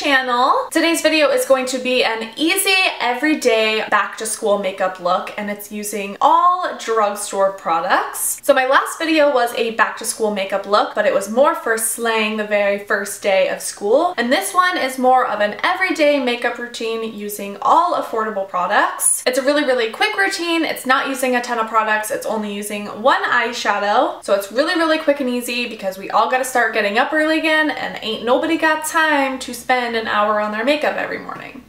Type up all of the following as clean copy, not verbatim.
channel. Today's video is going to be an easy, everyday back to school makeup look, and it's using all drugstore products. So my last video was a back to school makeup look, but it was more for slaying the very first day of school. And this one is more of an everyday makeup routine using all affordable products. It's a really quick routine. It's not using a ton of products. It's only using one eyeshadow. So it's really quick and easy because we all gotta start getting up early again, and ain't nobody got time to spend an hour on their makeup every morning.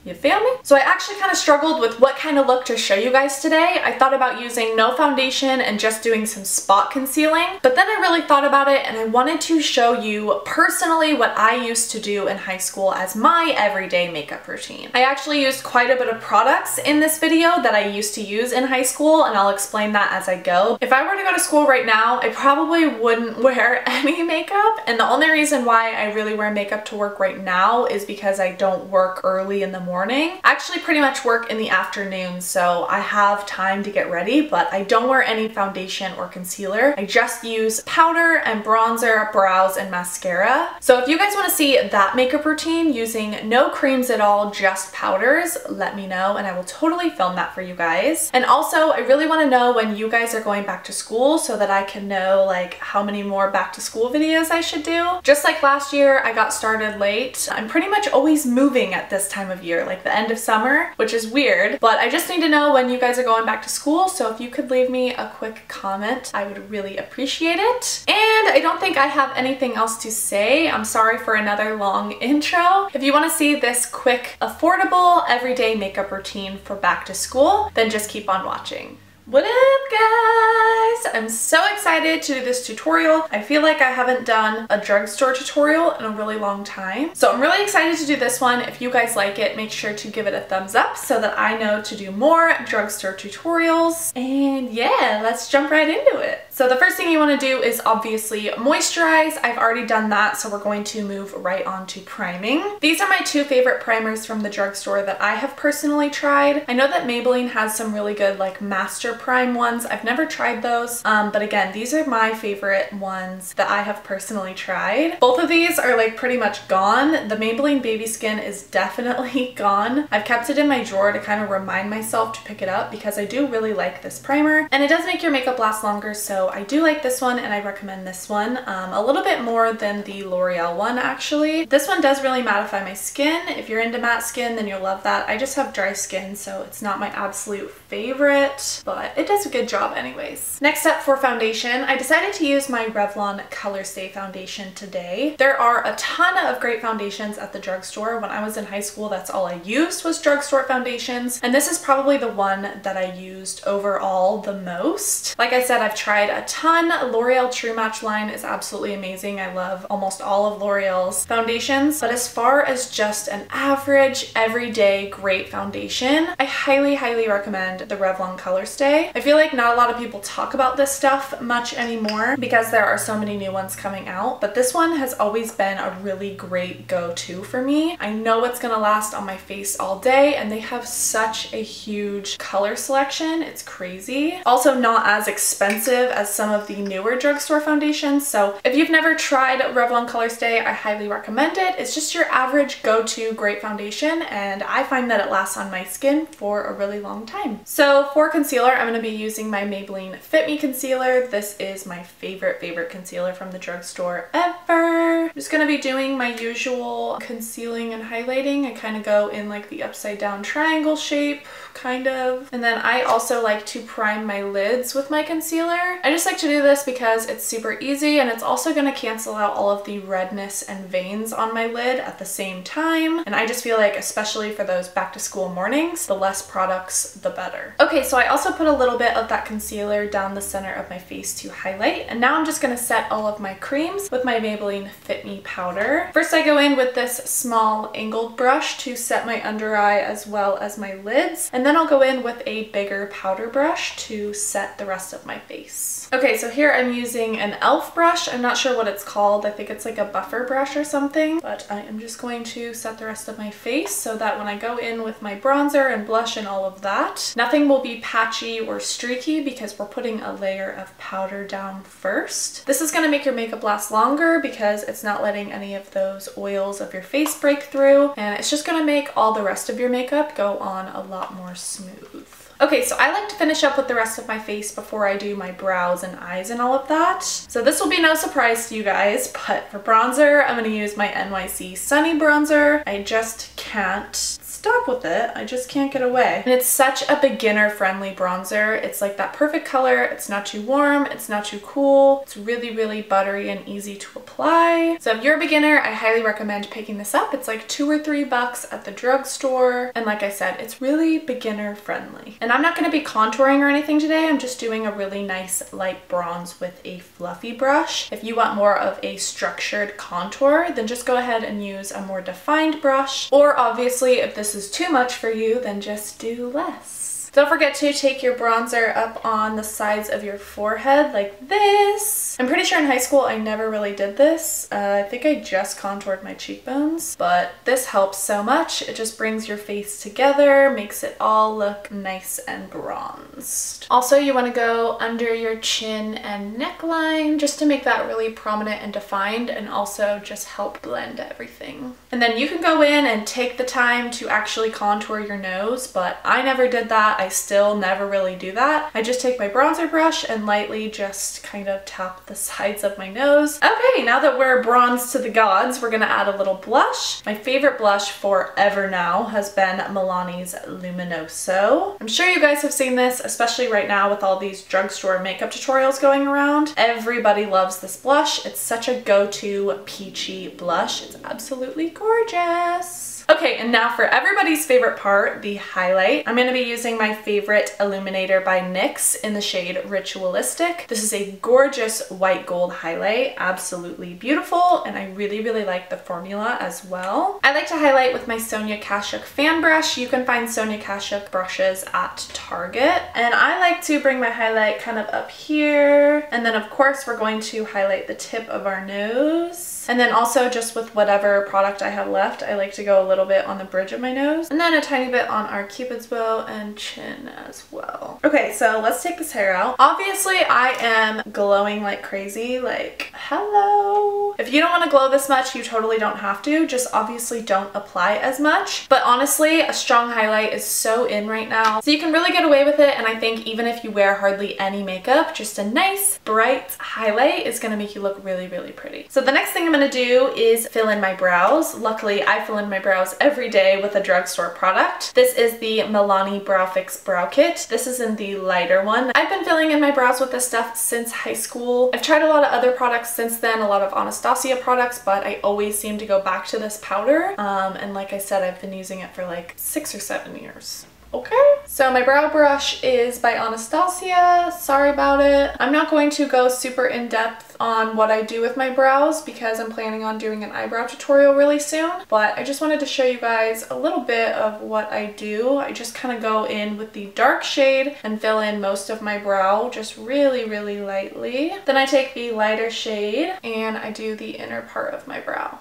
You feel me? So I actually kind of struggled with what kind of look to show you guys today. I thought about using no foundation and just doing some spot concealing, but then I really thought about it and I wanted to show you personally what I used to do in high school as my everyday makeup routine. I actually used quite a bit of products in this video that I used to use in high school, and I'll explain that as I go. If I were to go to school right now, I probably wouldn't wear any makeup, and the only reason why I really wear makeup to work right now is because I don't work early in the morning. I actually pretty much work in the afternoon, so I have time to get ready, but I don't wear any foundation or concealer. I just use powder and bronzer, brows, and mascara. So if you guys want to see that makeup routine using no creams at all, just powders, let me know and I will totally film that for you guys. And also, I really want to know when you guys are going back to school so that I can know like how many more back to school videos I should do. Just like last year, I got started late. I'm pretty much always moving at this time of year, like the end of summer, which is weird, but I just need to know when you guys are going back to school, so if you could leave me a quick comment, I would really appreciate it. And I don't think I have anything else to say. I'm sorry for another long intro. If you want to see this quick, affordable, everyday makeup routine for back to school, then just keep on watching. What up, guys? I'm so excited to do this tutorial. I feel like I haven't done a drugstore tutorial in a really long time. So I'm really excited to do this one. If you guys like it, make sure to give it a thumbs up so that I know to do more drugstore tutorials. And yeah, let's jump right into it. So the first thing you want to do is obviously moisturize. I've already done that, so we're going to move right on to priming. These are my two favorite primers from the drugstore that I have personally tried. I know that Maybelline has some really good like master prime ones. I've never tried those, but again, these are my favorite ones that I have personally tried. Both of these are like pretty much gone. The Maybelline Baby Skin is definitely gone. I've kept it in my drawer to kind of remind myself to pick it up because I do really like this primer, and it does make your makeup last longer, so I do like this one and I recommend this one a little bit more than the L'Oreal one actually. This one does really mattify my skin. If you're into matte skin, then you'll love that. I just have dry skin, so it's not my absolute favorite, but it does a good job anyways. Next up for foundation, I decided to use my Revlon Colorstay foundation today. There are a ton of great foundations at the drugstore. When I was in high school, that's all I used was drugstore foundations, and this is probably the one that I used overall the most. Like I said, I've tried a ton. L'Oreal True Match line is absolutely amazing. I love almost all of L'Oreal's foundations, but as far as just an average, everyday, great foundation, I highly recommend the Revlon Colorstay. I feel like not a lot of people talk about this stuff much anymore because there are so many new ones coming out, but this one has always been a really great go-to for me. I know it's gonna last on my face all day, and they have such a huge color selection. It's crazy. Also not as expensive as some of the newer drugstore foundations, so if you've never tried Revlon Colorstay, I highly recommend it. It's just your average go-to great foundation, and I find that it lasts on my skin for a really long time. So for concealer, I'm going to be using my Maybelline FitMe concealer. This is my favorite concealer from the drugstore ever. I'm just going to be doing my usual concealing and highlighting. I kind of go in like the upside down triangle shape, kind of. And then I also like to prime my lids with my concealer. I just like to do this because it's super easy, and it's also going to cancel out all of the redness and veins on my lid at the same time. And I just feel like, especially for those back to school mornings, the less products, the better. Okay, so I also put a little bit of that concealer down the center of my face to highlight, and now I'm just going to set all of my creams with my Maybelline FitMe powder. First, I go in with this small angled brush to set my under eye as well as my lids, and then I'll go in with a bigger powder brush to set the rest of my face. Okay, so here I'm using an e.l.f. brush. I'm not sure what it's called. I think it's like a buffer brush or something, but I am just going to set the rest of my face so that when I go in with my bronzer and blush and all of that, nothing will be patchy or streaky because we're putting a layer of powder down first. This is going to make your makeup last longer because it's It's not letting any of those oils of your face break through, and it's just gonna make all the rest of your makeup go on a lot more smooth. Okay, so I like to finish up with the rest of my face before I do my brows and eyes and all of that. So this will be no surprise to you guys, but for bronzer, I'm gonna use my NYC Sunny Bronzer. I just can't stop with it. I just can't get away. And it's such a beginner-friendly bronzer. It's like that perfect color. It's not too warm. It's not too cool. It's really, really buttery and easy to apply. So if you're a beginner, I highly recommend picking this up. It's like $2 or $3 at the drugstore. And like I said, it's really beginner-friendly. And I'm not going to be contouring or anything today. I'm just doing a really nice light bronze with a fluffy brush. If you want more of a structured contour, then just go ahead and use a more defined brush. Or obviously, if this is too much for you, then just do less. Don't forget to take your bronzer up on the sides of your forehead like this. I'm pretty sure in high school I never really did this. I think I just contoured my cheekbones, but this helps so much. It just brings your face together, makes it all look nice and bronzed. Also, you want to go under your chin and neckline just to make that really prominent and defined, and also just help blend everything. And then you can go in and take the time to actually contour your nose, but I never did that. I still never really do that. I just take my bronzer brush and lightly just kind of tap the sides of my nose. Okay, now that we're bronzed to the gods, we're gonna add a little blush. My favorite blush forever now has been Milani's Luminoso. I'm sure you guys have seen this, especially right now with all these drugstore makeup tutorials going around. Everybody loves this blush. It's such a go-to peachy blush. It's absolutely gorgeous. Okay, and now for everybody's favorite part, the highlight. I'm going to be using my favorite Illuminator by NYX in the shade Ritualistic. This is a gorgeous white gold highlight, absolutely beautiful, and I really, really like the formula as well. I like to highlight with my Sonia Kashuk fan brush. You can find Sonia Kashuk brushes at Target, and I like to bring my highlight kind of up here, and then of course we're going to highlight the tip of our nose. And then also just with whatever product I have left, I like to go a little bit on the bridge of my nose and then a tiny bit on our cupid's bow and chin as well. Okay, so let's take this hair out. Obviously, I am glowing like crazy, like, hello. If you don't want to glow this much, you totally don't have to. Just obviously don't apply as much. But honestly, a strong highlight is so in right now. So you can really get away with it. And I think even if you wear hardly any makeup, just a nice bright highlight is going to make you look really, really pretty. So the next thing I'm going to do is fill in my brows. Luckily, I fill in my brows every day with a drugstore product. This is the Milani Brow Fix Brow Kit. This is in the lighter one. I've been filling in my brows with this stuff since high school. I've tried a lot of other products since then, a lot of Anastasia products, but I always seem to go back to this powder. And like I said, I've been using it for like 6 or 7 years. Okay, so my brow brush is by Anastasia. Sorry about it. I'm not going to go super in depth on what I do with my brows because I'm planning on doing an eyebrow tutorial really soon, but I just wanted to show you guys a little bit of what I do. I just kind of go in with the dark shade and fill in most of my brow just really, really lightly. Then I take the lighter shade and I do the inner part of my brow.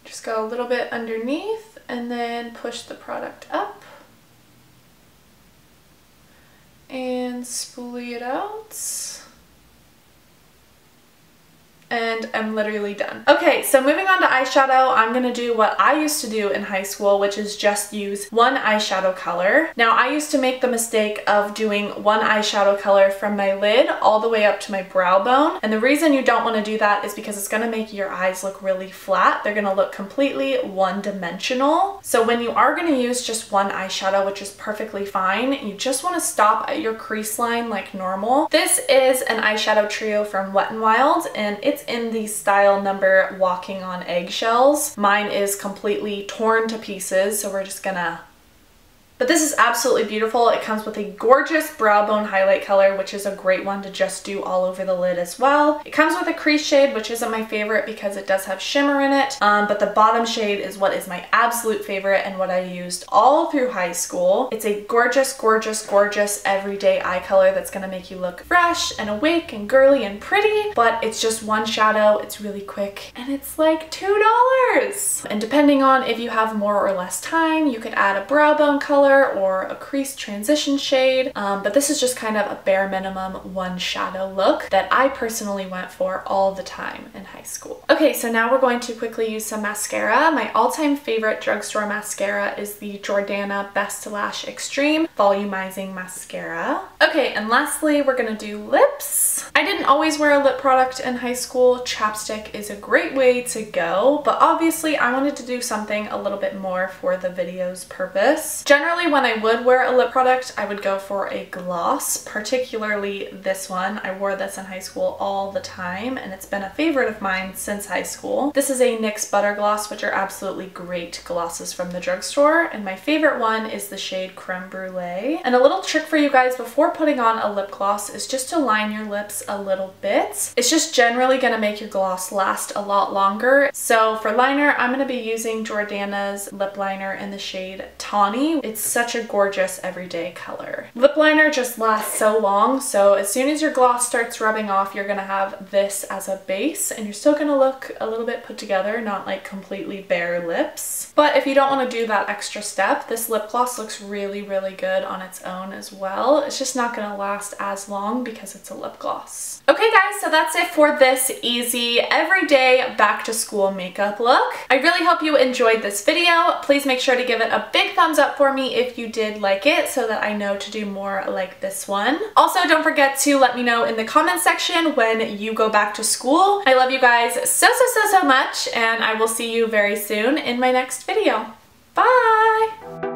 Just go a little bit underneath and then push the product up and spoolie it out. And I'm literally done. Okay, so moving on to eyeshadow, I'm gonna do what I used to do in high school, which is just use one eyeshadow color. Now, I used to make the mistake of doing one eyeshadow color from my lid all the way up to my brow bone. And the reason you don't wanna do that is because it's gonna make your eyes look really flat. They're gonna look completely one-dimensional. So when you are gonna use just one eyeshadow, which is perfectly fine, you just wanna stop at your crease line like normal. This is an eyeshadow trio from Wet n Wild, and it's in the style number Walking on Eggshells. Mine is completely torn to pieces, so we're just gonna... But this is absolutely beautiful. It comes with a gorgeous brow bone highlight color, which is a great one to just do all over the lid as well. It comes with a crease shade, which isn't my favorite because it does have shimmer in it, but the bottom shade is what is my absolute favorite and what I used all through high school. It's a gorgeous, gorgeous, gorgeous everyday eye color that's gonna make you look fresh and awake and girly and pretty, but it's just one shadow, it's really quick, and it's like $2. And depending on if you have more or less time, you could add a brow bone color color or a crease transition shade, but this is just kind of a bare minimum one shadow look that I personally went for all the time in high school. Okay, so now we're going to quickly use some mascara. My all-time favorite drugstore mascara is the Jordana Best Lash Extreme Volumizing Mascara. Okay, and lastly, we're gonna do lips. I didn't always wear a lip product in high school. Chapstick is a great way to go, but obviously I wanted to do something a little bit more for the video's purpose. Generally, when I would wear a lip product, I would go for a gloss, particularly this one. I wore this in high school all the time, and it's been a favorite of mine since high school. This is a NYX Butter Gloss, which are absolutely great glosses from the drugstore, and my favorite one is the shade Creme Brûlée. And a little trick for you guys before putting on a lip gloss is just to line your lips a little bit. It's just generally gonna make your gloss last a lot longer. So for liner, I'm gonna be using Jordana's lip liner in the shade Tawny. It's such a gorgeous everyday color. Lip liner just lasts so long, so as soon as your gloss starts rubbing off, you're gonna have this as a base, and you're still gonna look a little bit put together, not like completely bare lips. But if you don't want to do that extra step, this lip gloss looks really, really good on its own as well. It's just not gonna last as long because it's a lip gloss. Okay guys, so that's it for this easy everyday back to school makeup look. I really hope you enjoyed this video. Please make sure to give it a big thumbs up for me if you did like it so that I know to do more like this one. Also, don't forget to let me know in the comment section when you go back to school. I love you guys so much, and I will see you very soon in my next video. Bye!